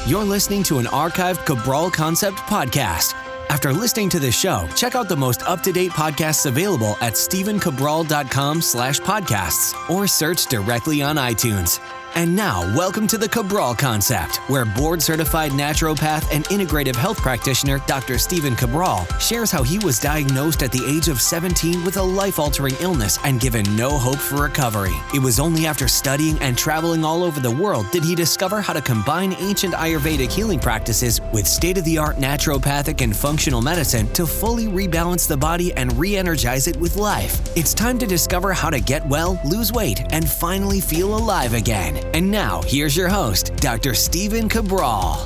You're listening to an archived Cabral Concept podcast. After listening to this show, check out the most up-to-date podcasts available at stephencabral.com/podcasts or search directly on iTunes. And now, welcome to the Cabral Concept, where board-certified naturopath and integrative health practitioner Dr. Stephen Cabral shares how he was diagnosed at the age of 17 with a life-altering illness and given no hope for recovery. It was only after studying and traveling all over the world did he discover how to combine ancient Ayurvedic healing practices with state-of-the-art naturopathic and functional medicine to fully rebalance the body and re-energize it with life. It's time to discover how to get well, lose weight, and finally feel alive again. And now, here's your host, Dr. Stephen Cabral.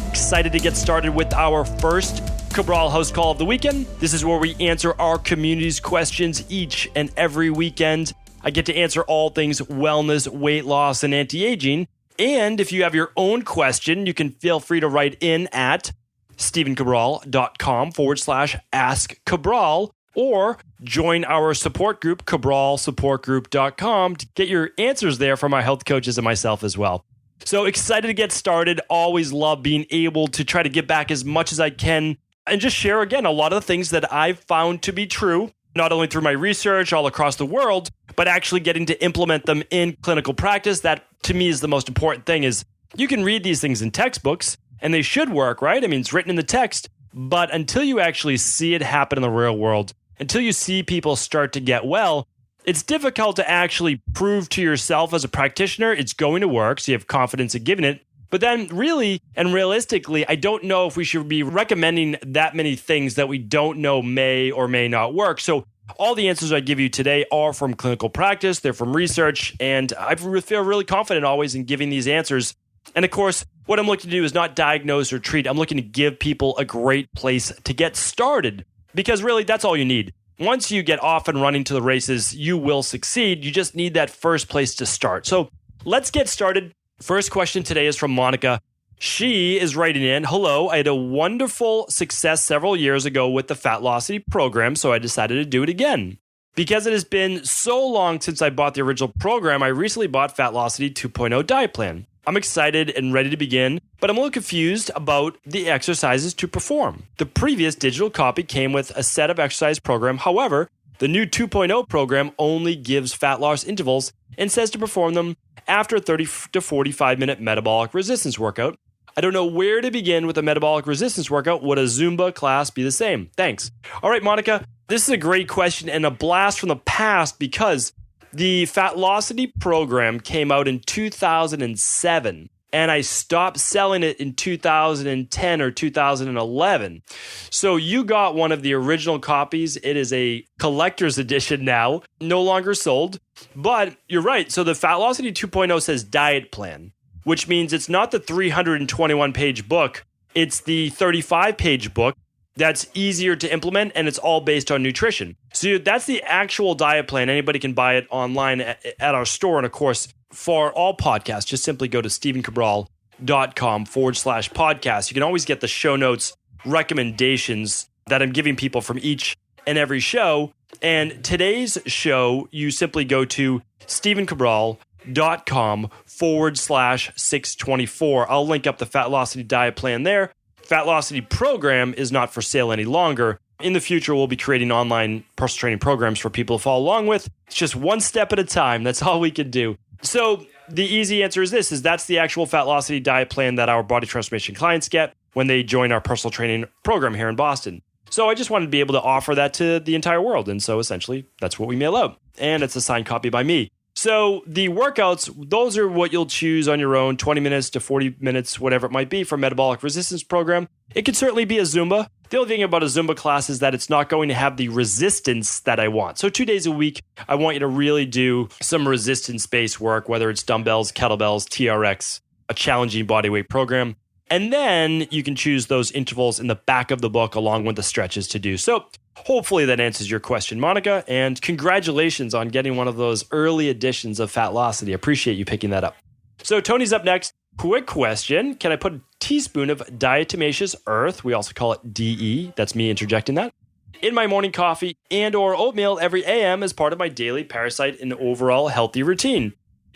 Excited to get started with our first Cabral HouseCall of the weekend. This is where we answer our community's questions each and every weekend. I get to answer all things wellness, weight loss, and anti-aging. And if you have your own question, you can feel free to write in at stephencabral.com/askcabral. Or join our support group, cabralsupportgroup.com, to get your answers there from our health coaches and myself as well. So excited to get started. Always love being able to try to give back as much as I can and just share, again, a lot of the things that I've found to be true, not only through my research all across the world, but actually getting to implement them in clinical practice. That, to me, is the most important thing. Is you can read these things in textbooks, and they should work, right? I mean, it's written in the text, but until you actually see it happen in the real world, until you see people start to get well, it's difficult to actually prove to yourself as a practitioner it's going to work, so you have confidence in giving it. But then really and realistically, I don't know if we should be recommending that many things that we don't know may or may not work. So all the answers I give you today are from clinical practice, they're from research, and I feel really confident always in giving these answers. And of course, what I'm looking to do is not diagnose or treat. I'm looking to give people a great place to get started. Because really, that's all you need. Once you get off and running to the races, you will succeed. You just need that first place to start. So let's get started. First question today is from Monica. She is writing in, "Hello, I had a wonderful success several years ago with the Fatlossity program, so I decided to do it again. Because it has been so long since I bought the original program, I recently bought Fatlossity 2.0 diet plan. I'm excited and ready to begin, but I'm a little confused about the exercises to perform. The previous digital copy came with a set of exercise program. However, the new 2.0 program only gives fat loss intervals and says to perform them after a 30 to 45 minute metabolic resistance workout. I don't know where to begin with a metabolic resistance workout. Would a Zumba class be the same? Thanks." All right, Monica, this is a great question and a blast from the past because the Fatlossity program came out in 2007, and I stopped selling it in 2010 or 2011. So you got one of the original copies. It is a collector's edition now, no longer sold. But you're right. So the Fatlossity 2.0 says diet plan, which means it's not the 321-page book. It's the 35-page book. That's easier to implement, and it's all based on nutrition. So that's the actual diet plan. Anybody can buy it online at our store. And of course, for all podcasts, just simply go to stephencabral.com/podcast. You can always get the show notes, recommendations that I'm giving people from each and every show. And today's show, you simply go to stephencabral.com/624. I'll link up the Fatlossity diet plan there. Fatlossity program is not for sale any longer. In the future, we'll be creating online personal training programs for people to follow along with. It's just one step at a time. That's all we can do. So the easy answer is this, is that's the actual Fatlossity diet plan that our body transformation clients get when they join our personal training program here in Boston. So I just wanted to be able to offer that to the entire world. And so essentially, that's what we mail out. And it's a signed copy by me. So the workouts, those are what you'll choose on your own, 20 minutes to 40 minutes, whatever it might be for metabolic resistance program. It could certainly be a Zumba. The only thing about a Zumba class is that it's not going to have the resistance that I want. So 2 days a week, I want you to really do some resistance-based work, whether it's dumbbells, kettlebells, TRX, a challenging bodyweight program. And then you can choose those intervals in the back of the book along with the stretches to do. So hopefully that answers your question, Monica. And congratulations on getting one of those early editions of Fatlossity. I appreciate you picking that up. So Tony's up next. Quick question. Can I put a teaspoon of Diatamaceous earth, we also call it DE, that's me interjecting that, in my morning coffee and or oatmeal every AM as part of my daily parasite and overall healthy routine?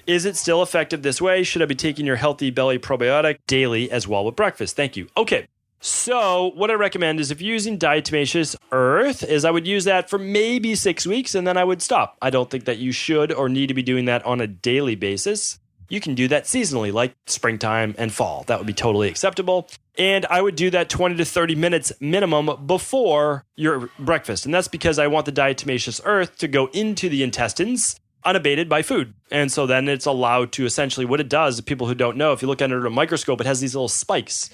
Is it still effective this way? Should I be taking your Healthy Belly probiotic daily as well with breakfast? Thank you. Okay. So what I recommend is if you're using Diatamaceous Earth, is I would use that for maybe 6 weeks and then I would stop. I don't think that you should or need to be doing that on a daily basis. You can do that seasonally, like springtime and fall. That would be totally acceptable. And I would do that 20 to 30 minutes minimum before your breakfast. And that's because I want the Diatamaceous Earth to go into the intestines unabated by food. And so then it's allowed to essentially, what it does, people who don't know, if you look under a microscope, it has these little spikes.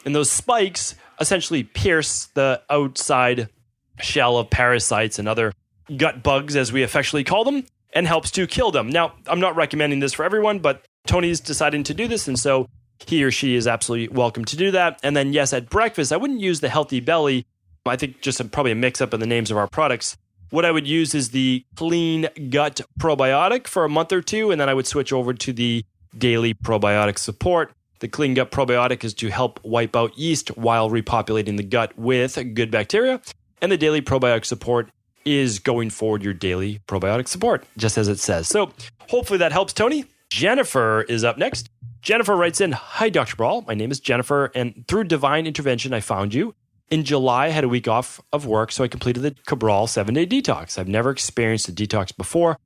And those spikes essentially pierce the outside shell of parasites and other gut bugs, as we affectionately call them, and helps to kill them. Now, I'm not recommending this for everyone, but Tony's deciding to do this, and so he or she is absolutely welcome to do that. And then, yes, at breakfast, I wouldn't use the Healthy Belly. I think just probably a mix-up in the names of our products. What I would use is the Clean Gut Probiotic for a month or two, and then I would switch over to the Daily Probiotic Support. The Clean Gut Probiotic is to help wipe out yeast while repopulating the gut with good bacteria, and the Daily Probiotic Support is going forward your daily probiotic support, just as it says. So hopefully that helps, Tony. Jennifer is up next. Jennifer writes in, "Hi, Dr. Cabral. My name is Jennifer, and through divine intervention, I found you. In July, I had a week off of work, so I completed the Cabral 7-day detox. I've never experienced a detox before.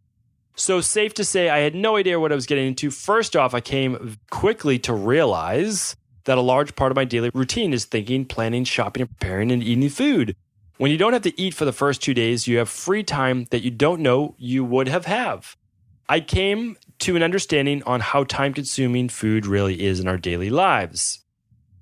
So safe to say I had no idea what I was getting into. First off, I came quickly to realize that a large part of my daily routine is thinking, planning, shopping, and preparing and eating food. When you don't have to eat for the first 2 days, you have free time that you don't know you would have. I came to an understanding on how time-consuming food really is in our daily lives."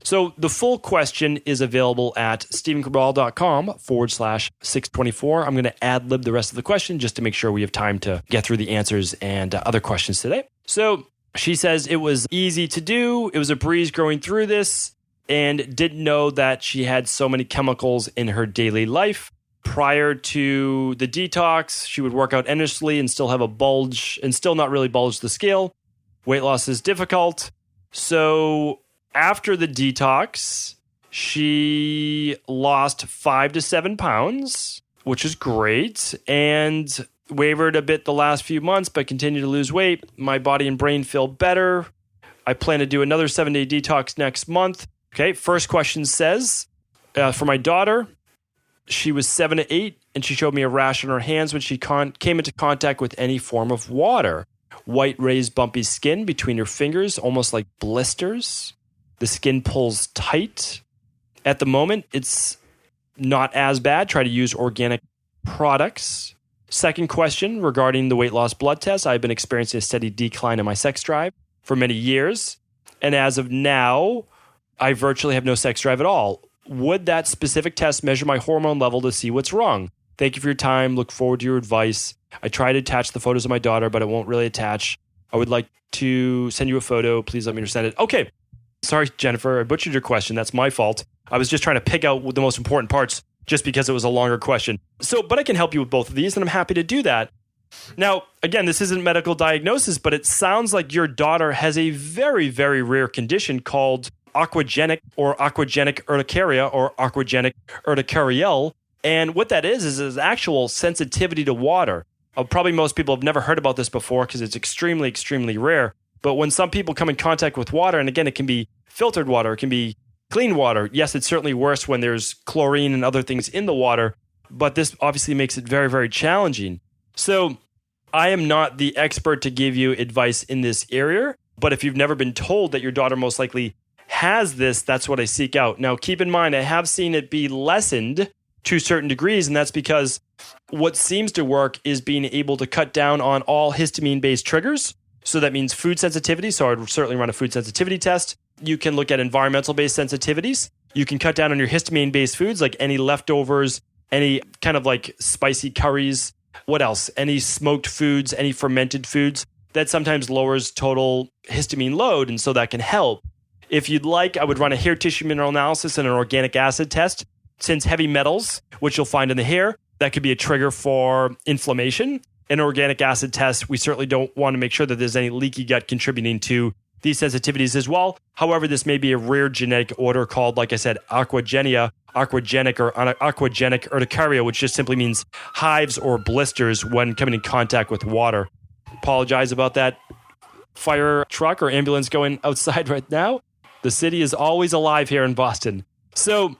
So the full question is available at stephencabral.com/624. I'm going to ad-lib the rest of the question just to make sure we have time to get through the answers and other questions today. So she says it was easy to do. It was a breeze going through this and didn't know that she had so many chemicals in her daily life. Prior to the detox, she would work out endlessly and still have a bulge and still not really bulge the scale. Weight loss is difficult. So after the detox, she lost 5 to 7 pounds, which is great, and wavered a bit the last few months, but continued to lose weight. My body and brain feel better. I plan to do another 7-day detox next month. Okay, first question says, for my daughter, she was 7 to 8, and she showed me a rash on her hands when she came into contact with any form of water. White, raised, bumpy skin between her fingers, almost like blisters. The skin pulls tight. At the moment, it's not as bad. Try to use organic products. Second question regarding the weight loss blood test. I've been experiencing a steady decline in my sex drive for many years. And as of now, I virtually have no sex drive at all. Would that specific test measure my hormone level to see what's wrong? Thank you for your time. Look forward to your advice. I try to attach the photos of my daughter, but it won't really attach. I would like to send you a photo. Please let me understand it. Okay. Sorry, Jennifer. I butchered your question. That's my fault. I was just trying to pick out the most important parts just because it was a longer question. But I can help you with both of these, and I'm happy to do that. Now, again, this isn't medical diagnosis, but it sounds like your daughter has a very, very rare condition called aquagenic or aquagenic urticaria or aquagenic urticarial. And what that is actual sensitivity to water. Probably most people have never heard about this before because it's extremely, extremely rare. But when some people come in contact with water, and again, it can be filtered water, it can be clean water. Yes, it's certainly worse when there's chlorine and other things in the water, but this obviously makes it very, very challenging. So I am not the expert to give you advice in this area, but if you've never been told that your daughter most likely has this, that's what I seek out. Now, keep in mind, I have seen it be lessened to certain degrees, and that's because what seems to work is being able to cut down on all histamine-based triggers. So that means food sensitivity. So I'd certainly run a food sensitivity test. You can look at environmental-based sensitivities. You can cut down on your histamine-based foods, like any leftovers, any kind of like spicy curries. What else? Any smoked foods, any fermented foods. That sometimes lowers total histamine load, and so that can help. If you'd like, I would run a hair tissue mineral analysis and an organic acid test. Since heavy metals, which you'll find in the hair, that could be a trigger for inflammation. An organic acid test, we certainly don't want to make sure that there's any leaky gut contributing to these sensitivities as well. However, this may be a rare genetic order called, like I said, aquagenic or aquagenic urticaria, which just simply means hives or blisters when coming in contact with water. Apologize about that. fire truck or ambulance going outside right now. The city is always alive here in Boston. So,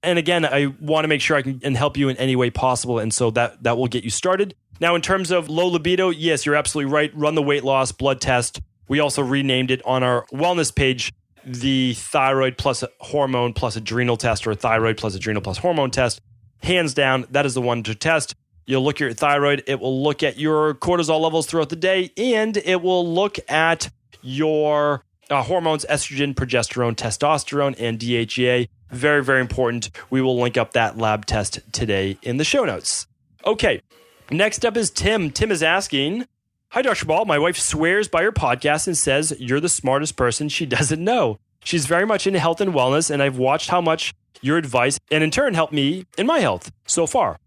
and again, I want to make sure I can help you in any way possible. And so that will get you started. Now, in terms of low libido, yes, you're absolutely right. Run the weight loss blood test. We also renamed it on our wellness page, the thyroid plus hormone plus adrenal test, or thyroid plus adrenal plus hormone test. Hands down, that is the one to test. You'll look at your thyroid. It will look at your cortisol levels throughout the day, and it will look at your hormones, estrogen, progesterone, testosterone, and DHEA. Very, very important. We will link up that lab test today in the show notes. Okay, next up is Tim. Tim is asking, hi, Dr. Ball. My wife swears by your podcast and says you're the smartest person she doesn't know. She's very much into health and wellness, and I've watched how much your advice and in turn helped me in my health so far.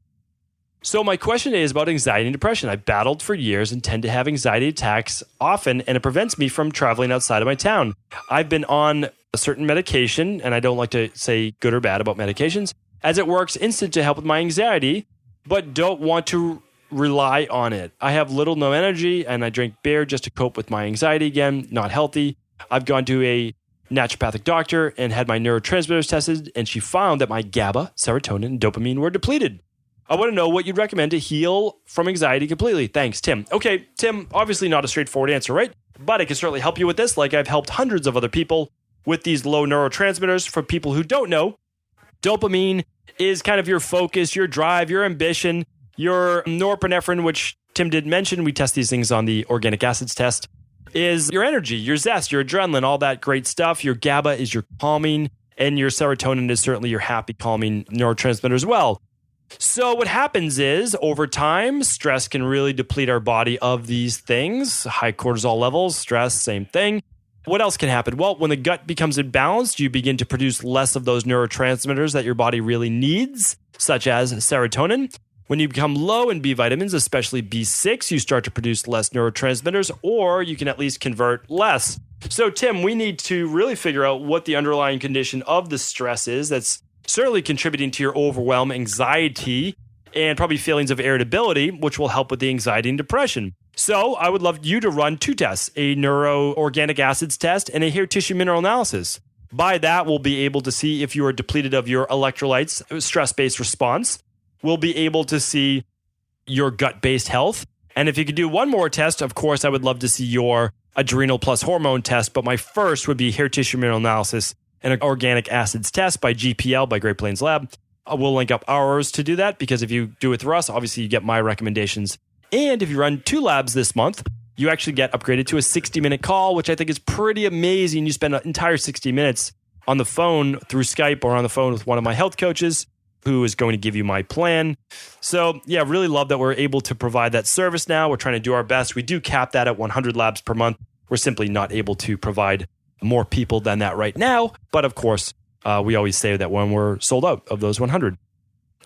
So my question today is about anxiety and depression. I've battled for years and tend to have anxiety attacks often, and it prevents me from traveling outside of my town. I've been on a certain medication, and I don't like to say good or bad about medications, as it works instant to help with my anxiety, but don't want to rely on it. I have little no energy, and I drink beer just to cope with my anxiety again. Not healthy. I've gone to a naturopathic doctor and had my neurotransmitters tested, and she found that my GABA, serotonin, and dopamine were depleted. I want to know what you'd recommend to heal from anxiety completely. Thanks, Tim. Okay, Tim, obviously not a straightforward answer, right? But I can certainly help you with this, like I've helped hundreds of other people with these low neurotransmitters. For people who don't know, dopamine is kind of your focus, your drive, your ambition, your norepinephrine, which Tim did mention. We test these things on the organic acids test, is your energy, your zest, your adrenaline, all that great stuff. Your GABA is your calming, and your serotonin is certainly your happy, calming neurotransmitter as well. So what happens is, over time, stress can really deplete our body of these things. High cortisol levels, stress, same thing. What else can happen? Well, when the gut becomes imbalanced, you begin to produce less of those neurotransmitters that your body really needs, such as serotonin. When you become low in B vitamins, especially B6, you start to produce less neurotransmitters, or you can at least convert less. So, Tim, we need to really figure out what the underlying condition of the stress is that's certainly contributing to your overwhelm, anxiety, and probably feelings of irritability, which will help with the anxiety and depression. So I would love you to run two tests, a neuroorganic acids test and a hair tissue mineral analysis. By that, we'll be able to see if you are depleted of your electrolytes, stress-based response. We'll be able to see your gut-based health. And if you could do one more test, of course, I would love to see your adrenal plus hormone test. But my first would be hair tissue mineral analysis and an organic acids test by GPL, by Great Plains Lab. We'll link up ours to do that, because if you do it through us, obviously you get my recommendations. And if you run two labs this month, you actually get upgraded to a 60-minute call, which I think is pretty amazing. You spend an entire 60 minutes on the phone through Skype or on the phone with one of my health coaches who is going to give you my plan. So yeah, really love that we're able to provide that service now. We're trying to do our best. We do cap that at 100 labs per month. We're simply not able to provide more people than that right now. But of course, we always say that when we're sold out of those 100.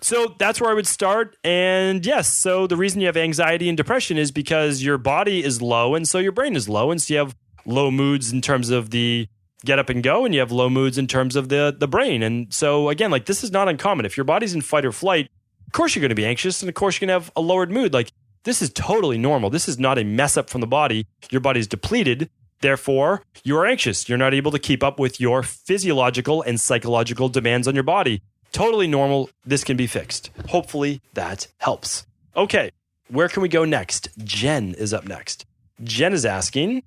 So that's where I would start. And yes, so the reason you have anxiety and depression is because your body is low, and so your brain is low. And so you have low moods in terms of the get up and go, and you have low moods in terms of the brain. And so again, like, this is not uncommon. If your body's in fight or flight, of course you're going to be anxious, and of course you're going to have a lowered mood. Like, this is totally normal. This is not a mess up from the body. Your body's depleted. Therefore, you are anxious. You're not able to keep up with your physiological and psychological demands on your body. Totally normal. This can be fixed. Hopefully that helps. Okay, where can we go next? Jen is up next. Jen is asking,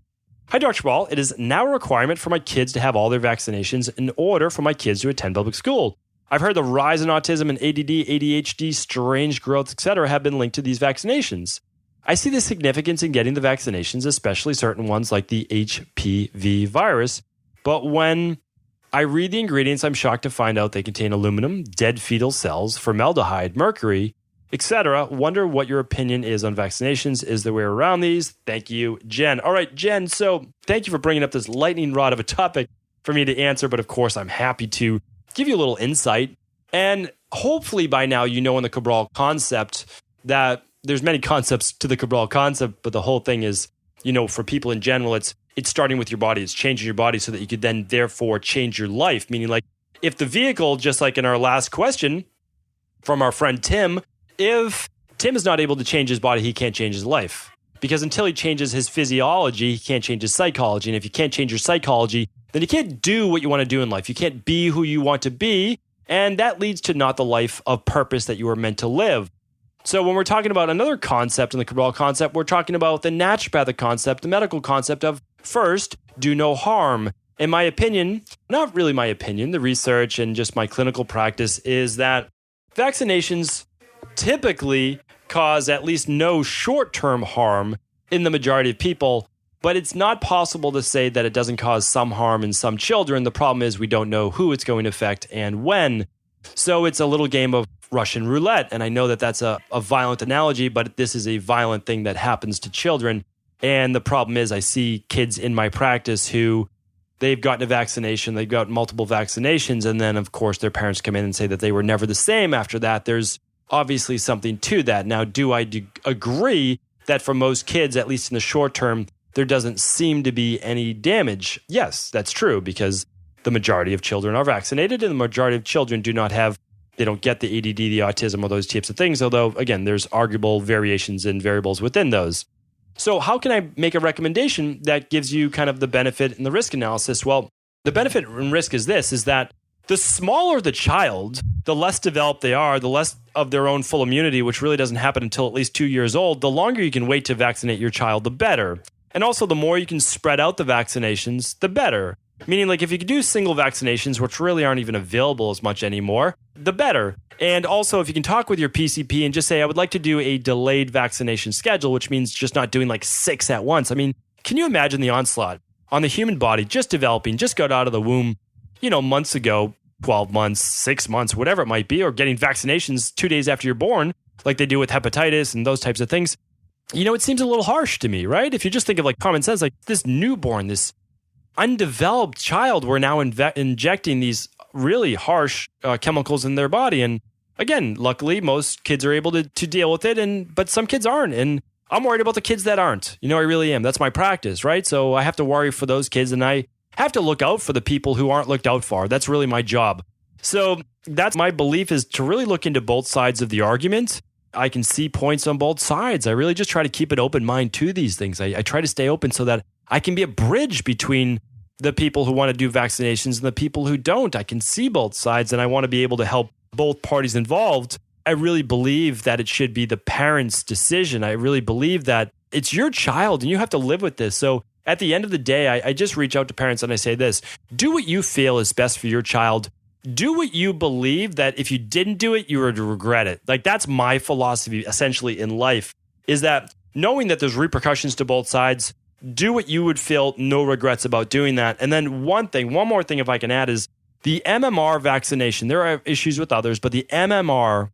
hi, Dr. Ball. It is now a requirement for my kids to have all their vaccinations in order for my kids to attend public school. I've heard the rise in autism and ADD, ADHD, strange growth, etc. have been linked to these vaccinations. I see the significance in getting the vaccinations, especially certain ones like the HPV virus. But when I read the ingredients, I'm shocked to find out they contain aluminum, dead fetal cells, formaldehyde, mercury, etc. Wonder what your opinion is on vaccinations. Is there a way around these? Thank you, Jen. All right, Jen, so thank you for bringing up this lightning rod of a topic for me to answer. But of course, I'm happy to give you a little insight. And hopefully by now, you know, in the Cabral concept that there's many concepts to the Cabral concept, but the whole thing is, you know, for people in general, it's starting with your body. It's changing your body so that you could then therefore change your life. Meaning, like, if the vehicle, just like in our last question from our friend Tim, if Tim is not able to change his body, he can't change his life. because until he changes his physiology, he can't change his psychology. And if you can't change your psychology, then you can't do what you want to do in life. You can't be who you want to be. And that leads to not the life of purpose that you were meant to live. So when we're talking about another concept in the Cabral concept, we're talking about the naturopathic concept, the medical concept of first, do no harm. In my opinion, not really my opinion, the research and just my clinical practice is that vaccinations typically cause at least no short-term harm in the majority of people, but it's not possible to say that it doesn't cause some harm in some children. The problem is we don't know who it's going to affect and when. So it's a little game of Russian roulette. And I know that that's a violent analogy, but this is a violent thing that happens to children. And the problem is I see kids in my practice who they've gotten a vaccination, they've got multiple vaccinations, and then, of course, their parents come in and say that they were never the same after that. There's obviously something to that. Now, do I agree that for most kids, at least in the short term, there doesn't seem to be any damage? Yes, that's true, because the majority of children are vaccinated, and the majority of children they don't get the ADD, the autism, or those types of things, although, again, there's arguable variations and variables within those. So how can I make a recommendation that gives you kind of the benefit and the risk analysis? Well, the benefit and risk is this, is that the smaller the child, the less developed they are, the less of their own full immunity, which really doesn't happen until at least 2 years old, the longer you can wait to vaccinate your child, the better. And also, the more you can spread out the vaccinations, the better. Meaning, like, if you could do single vaccinations, which really aren't even available as much anymore, the better. And also, if you can talk with your PCP and just say, I would like to do a delayed vaccination schedule, which means just not doing like 6 at once. I mean, can you imagine the onslaught on the human body just developing, just got out of the womb, months ago, 12 months, 6 months, whatever it might be, or getting vaccinations 2 days after you're born, like they do with hepatitis and those types of things. It seems a little harsh to me, right? If you just think of like common sense, like this newborn, this undeveloped child, we're now injecting these really harsh chemicals in their body. And again, luckily, most kids are able to deal with it, but some kids aren't. And I'm worried about the kids that aren't. I really am. That's my practice, right? So I have to worry for those kids, and I have to look out for the people who aren't looked out for. That's really my job. So that's my belief, is to really look into both sides of the argument. I can see points on both sides. I really just try to keep an open mind to these things. I try to stay open so that I can be a bridge between the people who want to do vaccinations and the people who don't. I can see both sides, and I want to be able to help both parties involved. I really believe that it should be the parents' decision. I really believe that it's your child and you have to live with this. So at the end of the day, I just reach out to parents and I say this: do what you feel is best for your child. Do what you believe that if you didn't do it, you would regret it. Like, that's my philosophy essentially in life, is that knowing that there's repercussions to both sides, do what you would feel no regrets about doing that. And then one more thing, if I can add, is the MMR vaccination. There are issues with others, but the MMR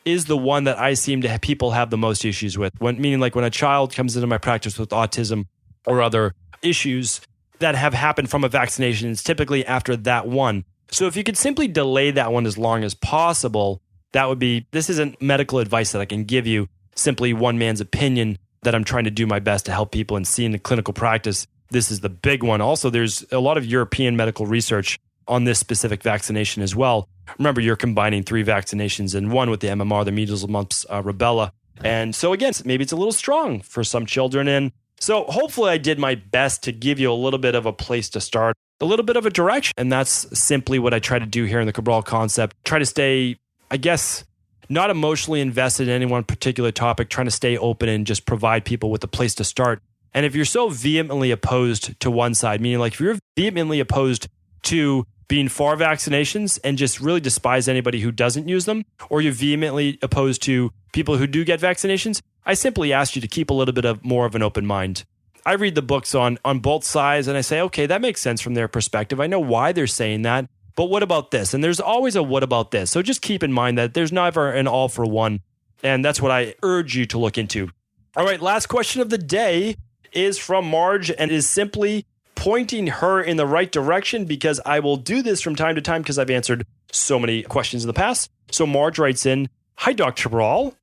is the one that I seem to have people have the most issues with. Meaning like when a child comes into my practice with autism or other issues that have happened from a vaccination, it's typically after that one. So if you could simply delay that one as long as possible, this isn't medical advice that I can give you, simply one man's opinion that I'm trying to do my best to help people and see in the clinical practice. This is the big one. Also, there's a lot of European medical research on this specific vaccination as well. Remember, you're combining 3 vaccinations in one with the MMR, the measles, mumps, rubella. And so again, maybe it's a little strong for some children. And so hopefully I did my best to give you a little bit of a place to start, a little bit of a direction. And that's simply what I try to do here in the Cabral concept. Try to stay, I guess, not emotionally invested in any one particular topic, trying to stay open and just provide people with a place to start. And if you're so vehemently opposed to one side, meaning like if you're vehemently opposed to being for vaccinations and just really despise anybody who doesn't use them, or you're vehemently opposed to people who do get vaccinations, I simply ask you to keep a little bit more of an open mind. I read the books on both sides and I say, okay, that makes sense from their perspective. I know why they're saying that, but what about this? And there's always a what about this. So just keep in mind that there's never an all for one. And that's what I urge you to look into. All right, last question of the day is from Marge and is simply pointing her in the right direction, because I will do this from time to time because I've answered so many questions in the past. So Marge writes in, "Hi, Dr. Cabral.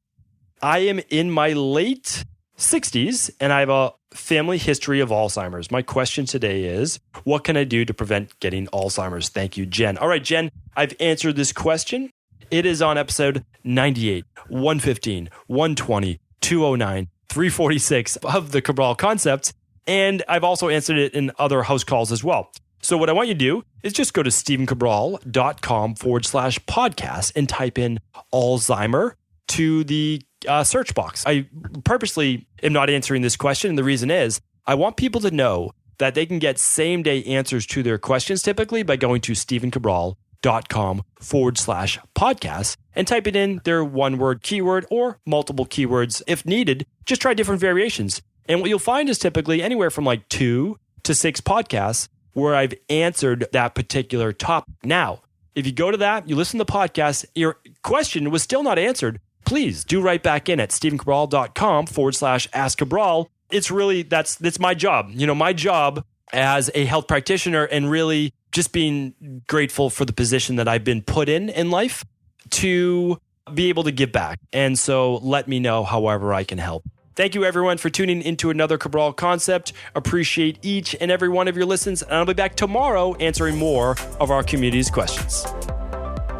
I am in my late 60s and I have a family history of Alzheimer's. My question today is, what can I do to prevent getting Alzheimer's? Thank you, Jen." All right, Jen, I've answered this question. It is on episode 98, 115, 120, 209, 346 of the Cabral concept. And I've also answered it in other house calls as well. So what I want you to do is just go to stevencabral.com/podcast and type in Alzheimer to the search box. I purposely am not answering this question. And the reason is I want people to know that they can get same day answers to their questions typically by going to stevencabral.com/podcast and typing in their one word keyword or multiple keywords if needed. Just try different variations. And what you'll find is typically anywhere from like 2 to 6 podcasts where I've answered that particular topic. Now, if you go to that, you listen to the podcast, your question was still not answered, please do write back in at stevencabral.com/ask Cabral. It's really, that's my job. You know, my job as a health practitioner and really just being grateful for the position that I've been put in life to be able to give back. And so let me know however I can help. Thank you everyone for tuning into another Cabral Concept. Appreciate each and every one of your listens. And I'll be back tomorrow answering more of our community's questions.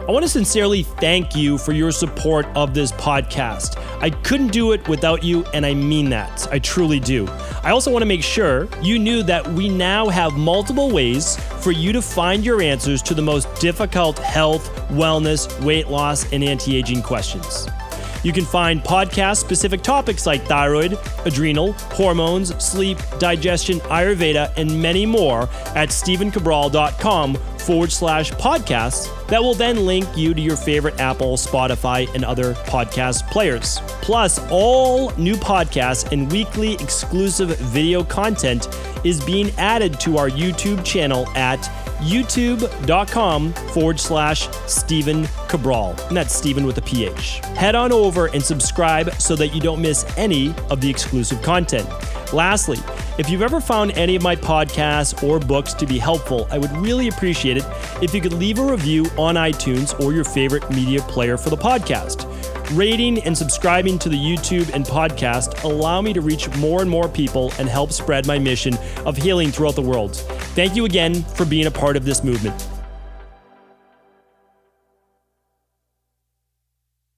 I want to sincerely thank you for your support of this podcast. I couldn't do it without you, and I mean that. I truly do. I also want to make sure you knew that we now have multiple ways for you to find your answers to the most difficult health, wellness, weight loss, and anti-aging questions. You can find podcast-specific topics like thyroid, adrenal, hormones, sleep, digestion, Ayurveda, and many more at stevencabral.com/podcasts that will then link you to your favorite Apple, Spotify, and other podcast players. Plus, all new podcasts and weekly exclusive video content is being added to our YouTube channel at youtube.com/Stephen Cabral. And that's Stephen with a PH. Head on over and subscribe so that you don't miss any of the exclusive content. Lastly, if you've ever found any of my podcasts or books to be helpful, I would really appreciate it if you could leave a review on iTunes or your favorite media player for the podcast. Rating and subscribing to the YouTube and podcast allow me to reach more and more people and help spread my mission of healing throughout the world. Thank you again for being a part of this movement.